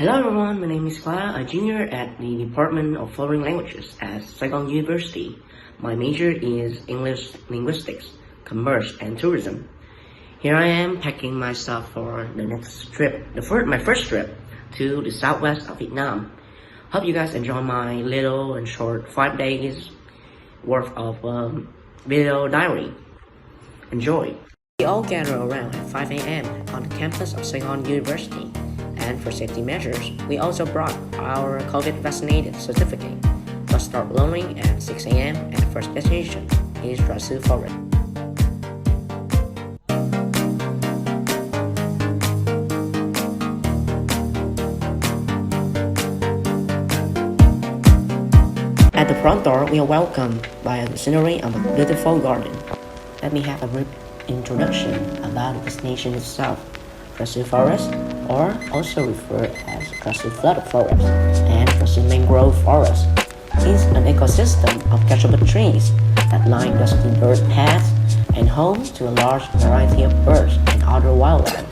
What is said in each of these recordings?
Hello everyone, my name is Khoa, a junior at the Department of Foreign Languages at Saigon University. My major is English Linguistics, Commerce and Tourism. Here I am packing my stuff for the next trip, my first trip to the southwest of Vietnam. Hope you guys enjoy my little and short 5 days worth of video diary. Enjoy! We all gather around at 5 a.m. on the campus of Saigon University. And for safety measures, we also brought our COVID vaccinated certificate. Let's start learning at 6 a.m. and the first destination is Tra Sư Forest. At the front door, we are welcomed by the scenery of a beautiful garden. Let me have a brief introduction about the destination itself. Tra Sư Forest, or also referred as Tra Sư Flood Forest and Tra Sư Mangrove Forest, is an ecosystem of catchable trees that line dusty dirt paths and home to a large variety of birds and other wildlife.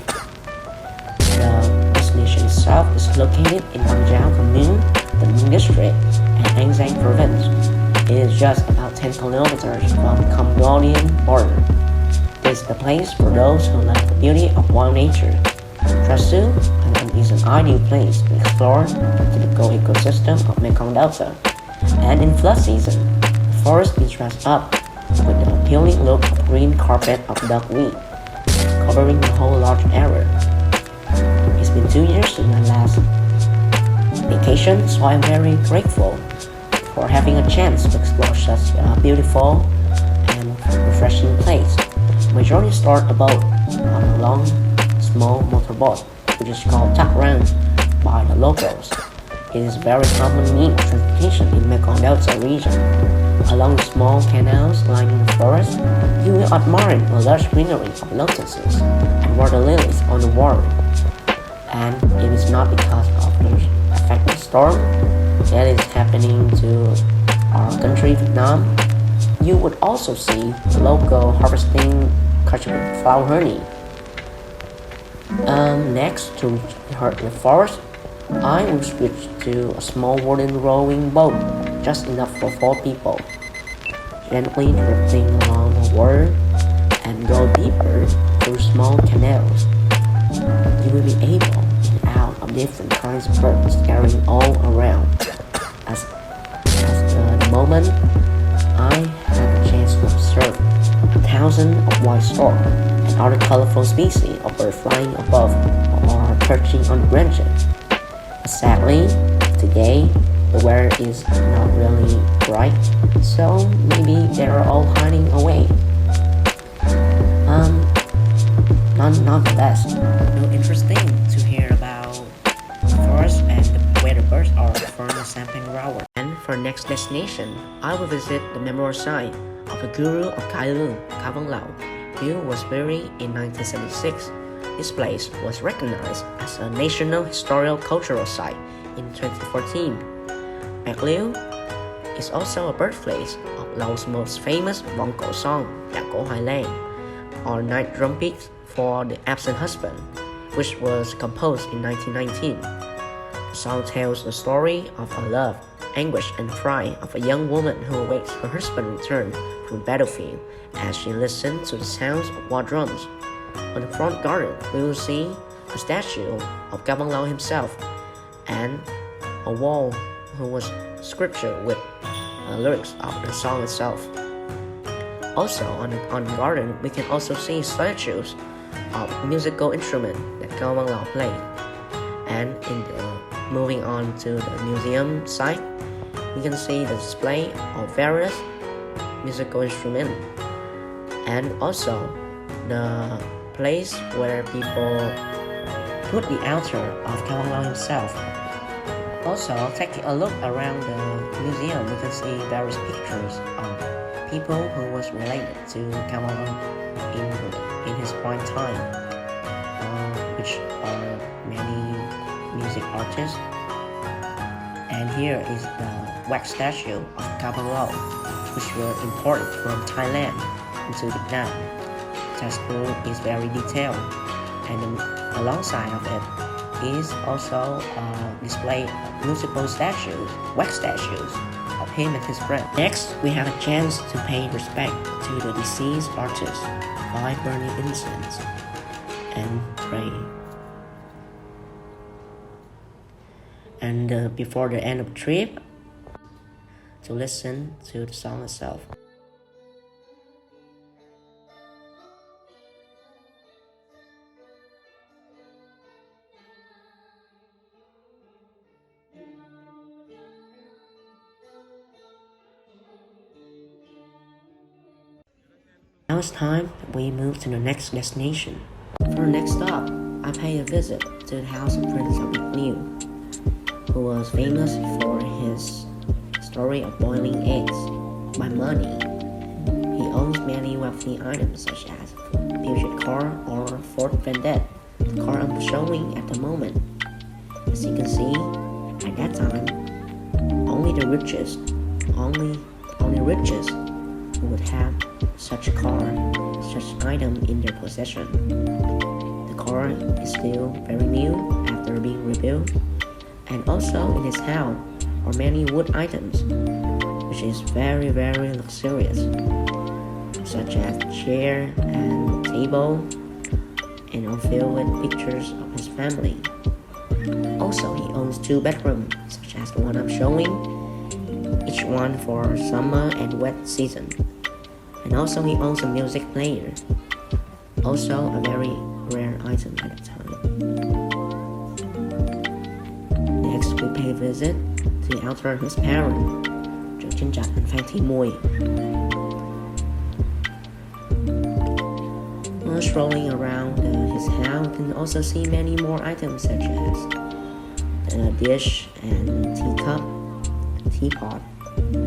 The destination itself is located in Nam Giao Commune, the Minh District, and An Giang Province. It is just about 10 kilometers from the Cambodian border. It's the place for those who love the beauty of wild nature. Tra Sư is an ideal place to explore the typical ecosystem of Mekong Delta. And in flood season, the forest is dressed up with the appealing look of green carpet of duckweed, covering the whole large area. It's been 2 years since my last vacation, so I'm very grateful for having a chance to explore such a beautiful and refreshing place. Majority start about on a long, small motorboat, which is called tak rang by the locals. It is a very common means of transportation in Mekong Delta region. Along the small canals lining the forest, you will admire a large greenery of lotuses and water lilies on the water. And it is not because of the affected storm that is happening to our country, Vietnam. You would also see the local harvesting catchable flower honey. Next, to the forest, I will switch to a small wooden rowing boat, just enough for 4 people, gently drifting along the water and go deeper through small canals. You will be able in and out of different kinds of birds scurrying all around. As the moment, I had a chance to observe thousands of white stork and other colorful species of birds flying above or perching on branches. Sadly, today the weather is not really bright, so maybe they are all hiding away. Nonetheless, interesting to hear about the forest and where the birds are from the Sampang Rower. And for next destination, I will visit the memorial site of the Guru of Cai Lung, Kavang Lao, who was buried in 1976. This place was recognized as a National Historical Cultural Site in 2014. Bac Lieu is also a birthplace of Lao's most famous vọng cổ song, Nhạc cổ Hoài Lang, or Night Drum Beat for the Absent Husband, which was composed in 1919. The song tells the story of a love, anguish, and fright of a young woman who awaits her husband's return from the battlefield as she listens to the sounds of war drums. On the front garden, we will see a statue of Kavang Lao himself and a wall who was sculptured with lyrics of the song itself. Also, on the garden, we can also see statues of musical instruments that Kavang Lao played. And moving on to the museum site, we can see the display of various musical instruments and also the place where people put the altar of Kavang Lao himself. Also, taking a look around the museum, we can see various pictures of people who was related to Kavang Lao in his prime time, which are many music artists. And here is the wax statue of Kavang Lao, which were imported from Thailand into Vietnam. The statue is very detailed, and alongside of it, These also display multiple statues, wax statues of him and his friend. Next, we have a chance to pay respect to the deceased artist by burning incense and pray. And before the end of the trip, to listen to the song itself. Now it's time we move to the next destination. For the next stop, I pay a visit to the house of Prince of McNeil, who was famous for his story of boiling eggs by money. He owns many wealthy items such as Fusion car or Ford Vendette, the car I'm showing at the moment. As you can see, at that time, only the richest would have such a car, such item in their possession. The car is still very new after being rebuilt, and also in his house are many wood items, which is very luxurious, such as chair and table, and all filled with pictures of his family. Also, he owns 2 bedrooms, such as the one I'm showing, each one for summer and wet season. And also he owns a music player, also a very rare item at the time. Next, we pay a visit to the altar of his parents, Triệu Trinh Trạch and Phan Thị Mui. While strolling around his house, you can also see many more items such as a dish and teacup, teapot,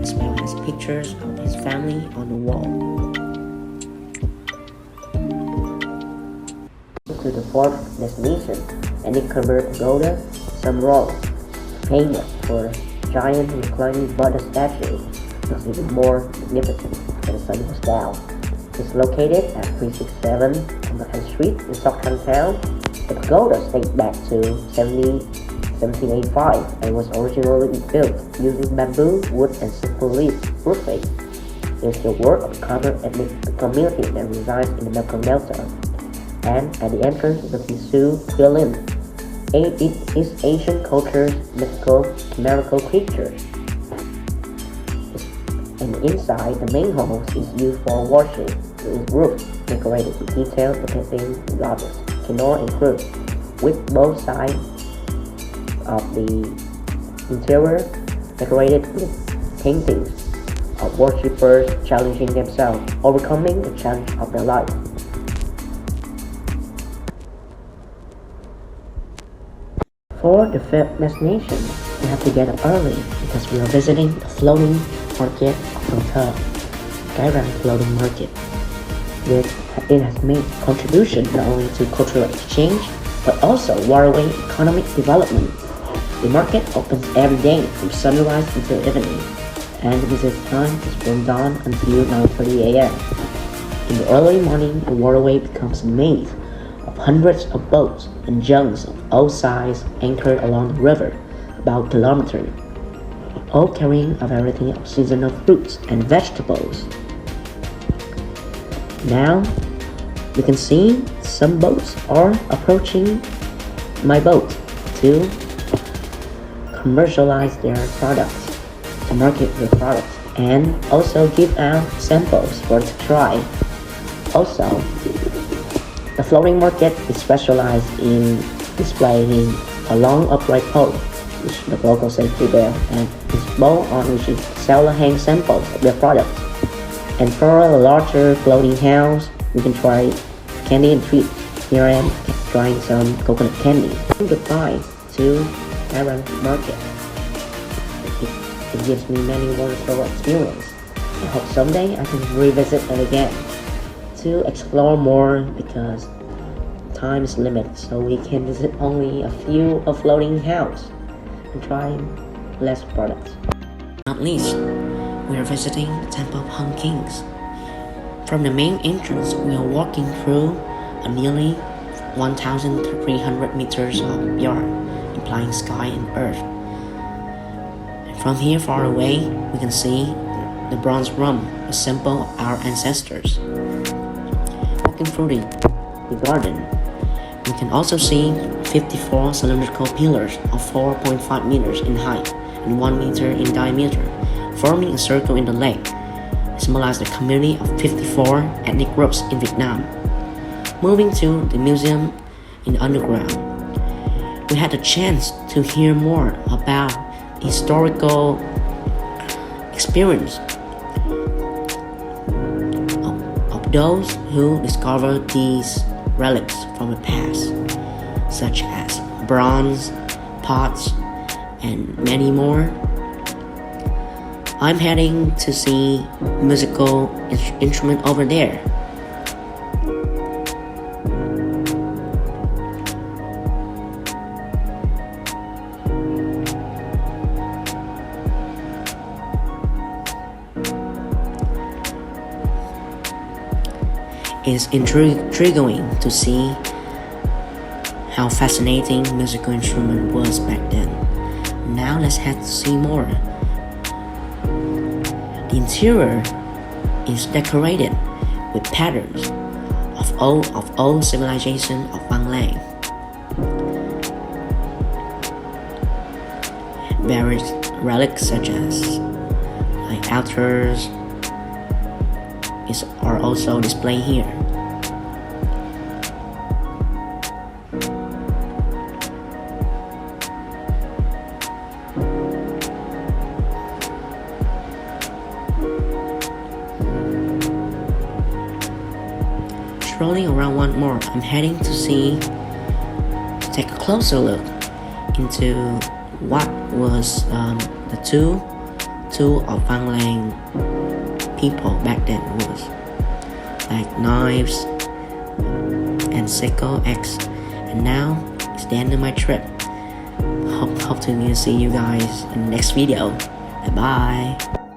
as well as pictures of his family on the wall. To the 4th destination, and it covered Pagoda, some rocks, famous for giant reclining Buddha statue, looks even more magnificent when the sun goes down. It's located at 367 American Street in Stockton Town. The pagoda dates back to 1785 and was originally built using bamboo, wood, and simple leaf roofing. It is the work of a Khmer ethnic community that resides in the Mekong Delta. And at the entrance is the Tisu violin, East Asian culture's mythical chimerical creatures. And inside, the main hall is used for worship, with roof decorated with details depicting the goddess, Kinor and Krug, with both sides of the interior decorated with paintings of worshippers challenging themselves, overcoming the challenge of their life. For the 5th destination, we have to get up early because we are visiting the floating market of Cần Thơ, Cái Floating Market. It has made contribution not only to cultural exchange but also waterway economic development. The market opens every day from sunrise until evening, and the visit time is from dawn until 9:30 a.m. In the early morning, the waterway becomes a maze of hundreds of boats and junks of all sizes anchored along the river, about a kilometer, all carrying a variety of seasonal fruits and vegetables. Now, you can see some boats are approaching my boat to commercialize their products, to market their products, and also give out samples for us to try. Also, the floating market is specialized in displaying a long upright pole, which the locals say bell, and this bowl on which is sell the hang samples of their products. And for a larger floating house, we can try candy and treats. Here I am trying some coconut candy. Goodbye to Arab Market. It gives me many wonderful experience. I hope someday I can revisit it again to explore more, because time is limited, so we can visit only a few of floating house and try less products. Not least, we are visiting the Temple of Hung Kings. From the main entrance, we are walking through a nearly 1,300 meters of yard, implying sky and earth. And from here far away, we can see the bronze rum, a symbol of our ancestors. Walking through the garden, we can also see 54 cylindrical pillars of 4.5 meters in height and 1 meter in diameter, forming a circle in the lake, symbolize the community of 54 ethnic groups in Vietnam. Moving to the museum in the underground, we had the chance to hear more about the historical experience of those who discovered these relics from the past, such as bronze, pots, and many more. I'm heading to see musical instrument over there. It's intriguing to see how fascinating musical instrument was back then. Now let's head to see more. The interior is decorated with patterns of old civilization of Văn Lang. Various relics such as altars are also displayed here. Strolling around one more, I'm heading to take a closer look into what was the tool of Văn Lang people back then was, like knives and sickle axe. And now it's the end of my trip. Hope to see you guys in the next video. Bye bye.